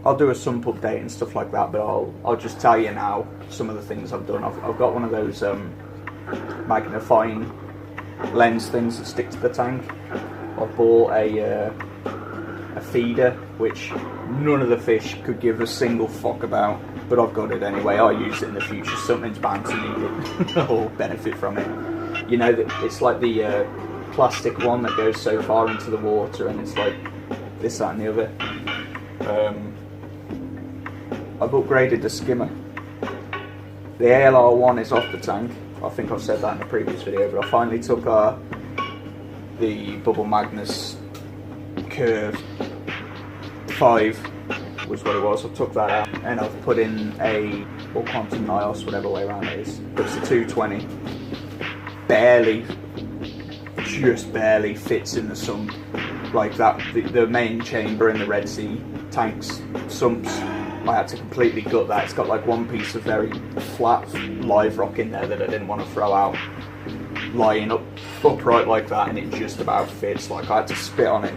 I'll do a sump update and stuff like that, but I'll just tell you now some of the things I've done. I've got one of those magnifying lens things that stick to the tank. I've bought a feeder, which none of the fish could give a single fuck about, but I've got it anyway. I'll use it in the future. Something's bound to need it or benefit from it. You know, that it's like the plastic one that goes so far into the water, and it's like this, that and the other. I've upgraded the skimmer. The ALR one is off the tank. I think I've said that in a previous video, but I finally took the Bubble Magnus Curve 5 was what it was. I took that out and I've put in a Quantum Nios, whatever way around it is, but it's a 220. Just barely fits in the sump like that. The main chamber in the Red Sea tank's sumps, I had to completely gut that. It's got like one piece of very flat live rock in there that I didn't want to throw out, lying upright like that, and it just about fits. Like I had to spit on it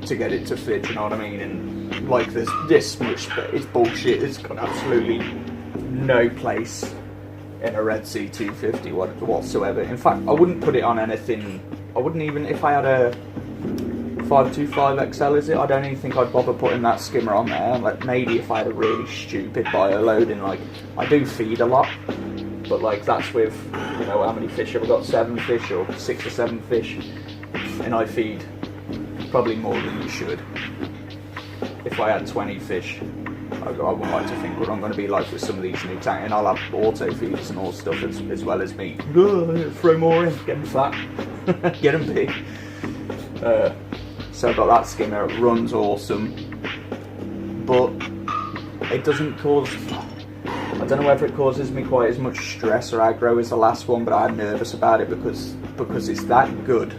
to get it to fit, you know what I mean? And like there's this much, it's bullshit. It's got absolutely no place in a Red Sea 250 whatsoever. In fact, I wouldn't put it on anything. I wouldn't even, if I had a 525 XL, is it? I don't even think I'd bother putting that skimmer on there. Like maybe if I had a really stupid bio loading, like I do feed a lot, but like that's with, you know, how many fish have I got? 7 fish or 6 or 7 fish, and I feed probably more than you should. If I had 20 fish, I would like to think what I'm going to be like with some of these new tanks, and I'll have auto feeders and all stuff as well as me. Throw more in, get them fat, get them big. So I've got that skimmer. It runs awesome, but it doesn't cause, I don't know whether it causes me quite as much stress or aggro as the last one, but I'm nervous about it because it's that good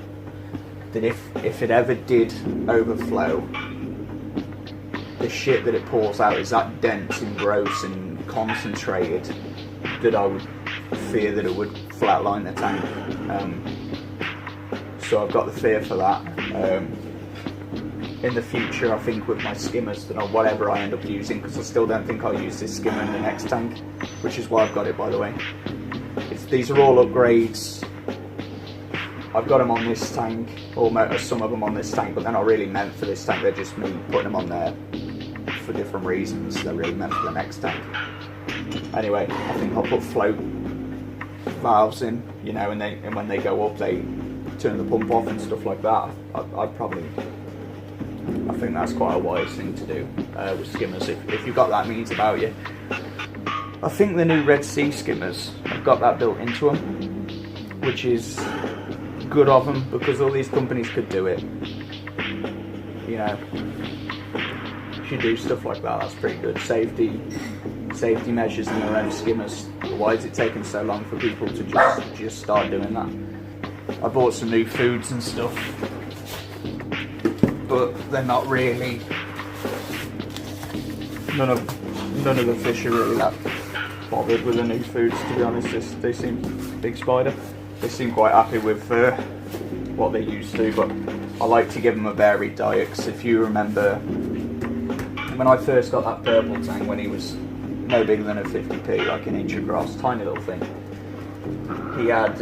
that if it ever did overflow, the shit that it pours out is that dense and gross and concentrated that I would fear that it would flatline the tank. So I've got the fear for that. In the future, I think with my skimmers, that whatever I end up using, because I still don't think I'll use this skimmer in the next tank, which is why I've got it, by the way. These are all upgrades. I've got them on this tank, or some of them on this tank, but they're not really meant for this tank. They're just me putting them on there for different reasons. They're really meant for the next tank. Anyway, I think I'll put float valves in, you know, and when they go up, they turn the pump off and stuff like that. I think that's quite a wise thing to do with skimmers, if you've got that means about you. I think the new Red Sea skimmers have got that built into them, which is good of them, because all these companies could do it. You know, if you do stuff like that, that's pretty good. Safety measures in their own skimmers. Why is it taking so long for people to just start doing that? I bought some new foods and stuff, but they're not really, none of the fish are really that bothered with the new foods, to be honest. They seem, Big Spider, they seem quite happy with what they used to, but I like to give them a varied diet, because if you remember when I first got that purple tang, when he was no bigger than a 50p, like an inch across, tiny little thing, he had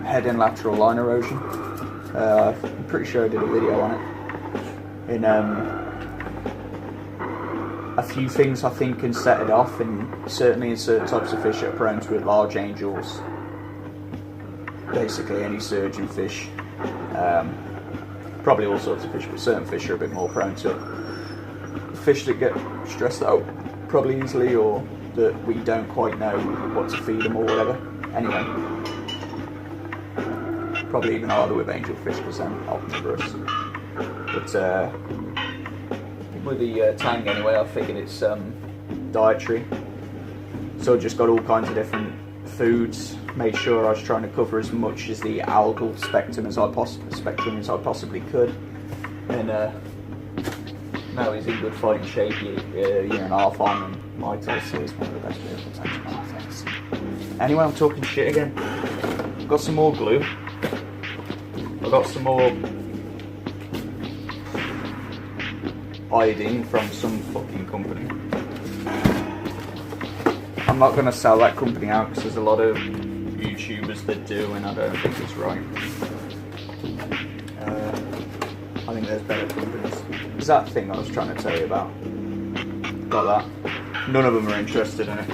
head and lateral line erosion. I'm pretty sure I did a video on it. And a few things I think can set it off, and certainly in certain types of fish that are prone to it, large angels, basically any surgeon fish, probably all sorts of fish, but certain fish are a bit more prone to it. Fish that get stressed out probably easily, or that we don't quite know what to feed them or whatever. Anyway, probably even harder with angelfish because they're omnivorous. But with the tang anyway, I figured it's dietary. So I just got all kinds of different foods. Made sure I was trying to cover as much as the algal spectrum as I possibly could. And now he's in good fighting shape. Year and a half on, and my taste is one of the best beautiful tanks in my face. Anyway, I'm talking shit again. I've got some more glue. I've got some more hiding from some fucking company. I'm not going to sell that company out because there's a lot of YouTubers that do, and I don't think it's right. I think there's better companies. Is that thing I was trying to tell you about? Got that. None of them are interested in it,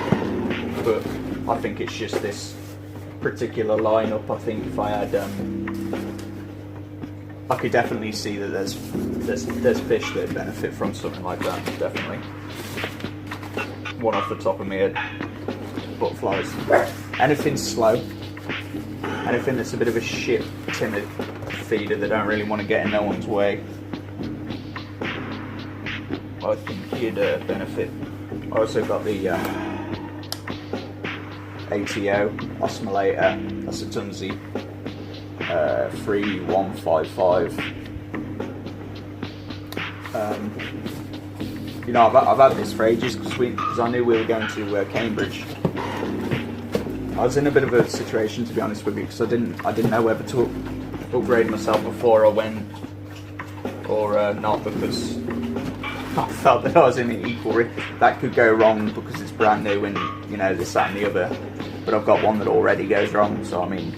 but I think it's just this particular lineup. I think if I had, I could definitely see that there's fish that benefit from something like that. Definitely. One off the top of my head. Butterflies. Anything slow. Anything that's a bit of a shit, timid feeder that don't really want to get in no one's way. I think you'd benefit. I also got the ATO osmolator. That's a Tunzi 3155. You know, I've had this for ages because I knew we were going to Cambridge. I was in a bit of a situation, to be honest with you, because I didn't know whether to upgrade myself before I went or not, because I felt that I was in an equal risk. That could go wrong because it's brand new and, you know, this, that and the other. But I've got one that already goes wrong, so I mean,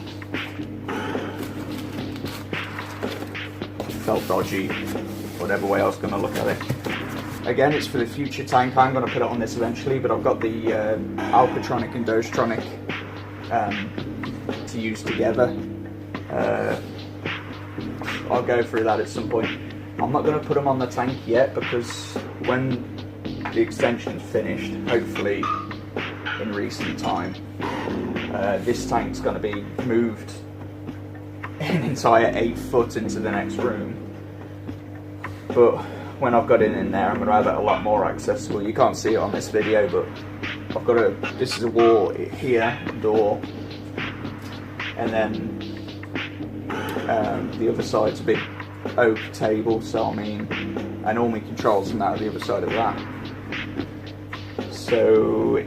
felt dodgy, whatever way I was going to look at it. Again, it's for the future tank. I'm going to put it on this eventually, but I've got the Alcatronic and Dostronic to use together. I'll go through that at some point. I'm not going to put them on the tank yet because when the extension's finished, hopefully in recent time, this tank's going to be moved an entire 8 foot into the next room. But when I've got it in there, I'm going to have it a lot more accessible. You can't see it on this video, but I've got this is a wall here, door, and then the other side's a big oak table, so I mean, and all my controls come out of the other side of that. So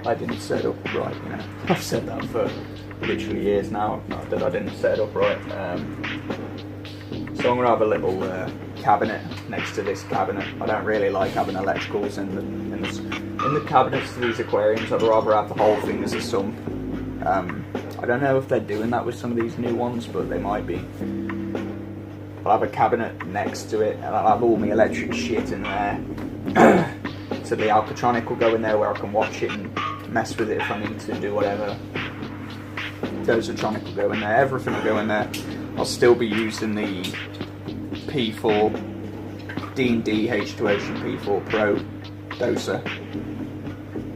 I didn't set it up right, you know. I've said that for literally years now, that I didn't set it up right. So I'm going to have a little cabinet next to this cabinet. I don't really like having electricals in the cabinets to these aquariums. I'd rather have the whole thing as a sump. I don't know if they're doing that with some of these new ones, but they might be. I'll have a cabinet next to it, and I'll have all my electric shit in there. So the Alcatronic will go in there where I can watch it and mess with it if I need to do whatever. Dosatronic will go in there. Everything will go in there. I'll still be using the P4 D&D H2 Ocean P4 Pro doser.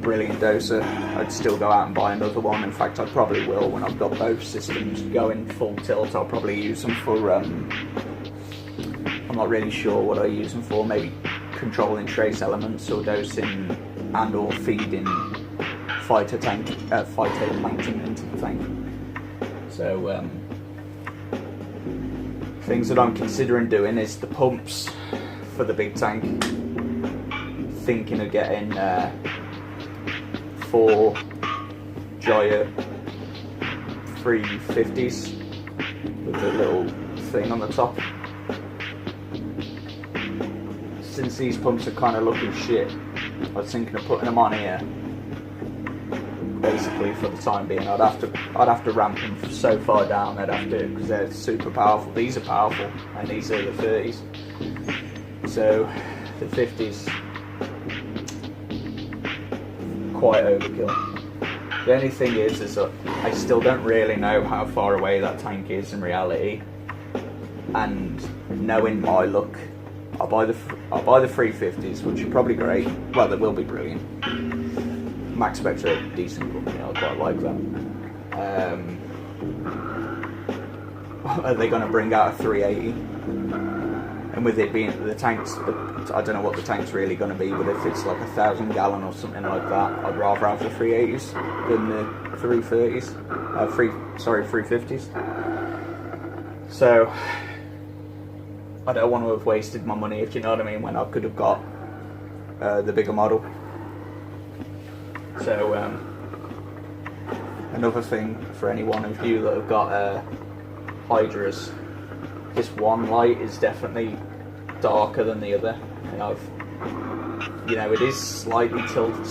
Brilliant doser. I'd still go out and buy another one. In fact, I probably will when I've got both systems going full tilt. I'll probably use them for, I'm not really sure what I use them for. Maybe controlling trace elements or dosing and or feeding phytoplankton into the tank. So, things that I'm considering doing is the pumps for the big tank. Thinking of getting 4 Joya 350s with a little thing on the top. Since these pumps are kind of looking shit, I was thinking of putting them on here. Basically, for the time being, I'd have to ramp them so far down. I'd have to, because they're super powerful. These are powerful, and these are the 30s. So the 50s, quite overkill. The only thing is that I still don't really know how far away that tank is in reality. And knowing my luck, I'll buy the 350s, which are probably great. Well, they will be brilliant. Max Specs are a decent company, I quite like that. Are they going to bring out a 380? And with it being the tanks, I don't know what the tank's really going to be, but if it's like 1,000 gallon or something like that, I'd rather have the 380s than the 330s. 350s. So I don't want to have wasted my money, if you know what I mean, when I could have got the bigger model. So another thing for anyone of you that have got Hydras, this one light is definitely darker than the other. And it is slightly tilted.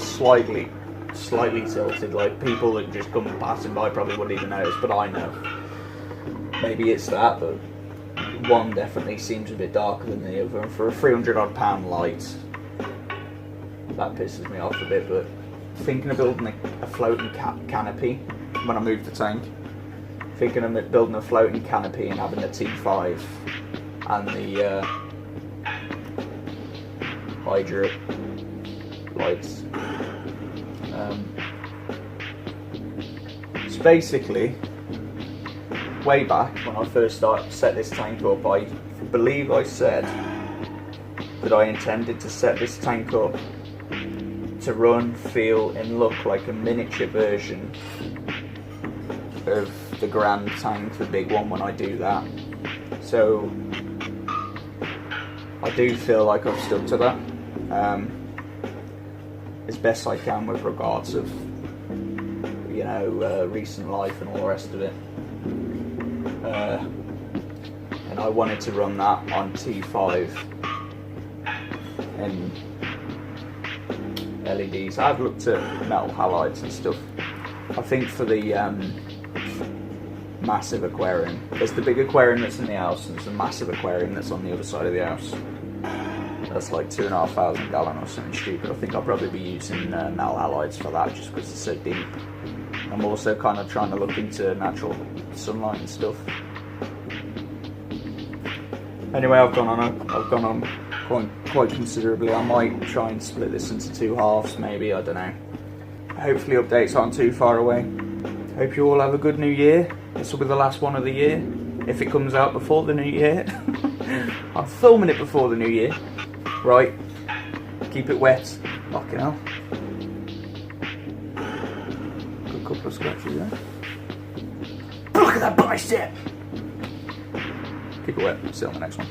Like, people that just come passing by probably wouldn't even notice, but I know. Maybe it's that, but one definitely seems a bit darker than the other. And for a £300 light, that pisses me off a bit. But thinking of building a floating canopy when I move the tank. Thinking of building a floating canopy and having the T5 and the Hydra lights. So basically, way back when I first set this tank up, I believe I said that I intended to set this tank up to run, feel and look like a miniature version of the Grand tank, the big one, when I do that. So I do feel like I've stuck to that as best I can with regards of recent life and all the rest of it. And I wanted to run that on T5 and LEDs. I've looked at metal halides and stuff. I think for the massive aquarium, there's the big aquarium that's in the house and there's a massive aquarium that's on the other side of the house. That's like 2,500 gallon or something stupid. I think I'll probably be using metal halides for that just because it's so deep. I'm also kind of trying to look into natural sunlight and stuff. Anyway, I've gone on quite considerably. I might try and split this into 2 halves, maybe, I don't know. Hopefully updates aren't too far away. Hope you all have a good new year. This will be the last one of the year, if it comes out before the new year. I'm filming it before the new year. Right, keep it wet. Fucking hell. Good couple of scratches there. Look at that bicep! Keep it wet, see you on the next one.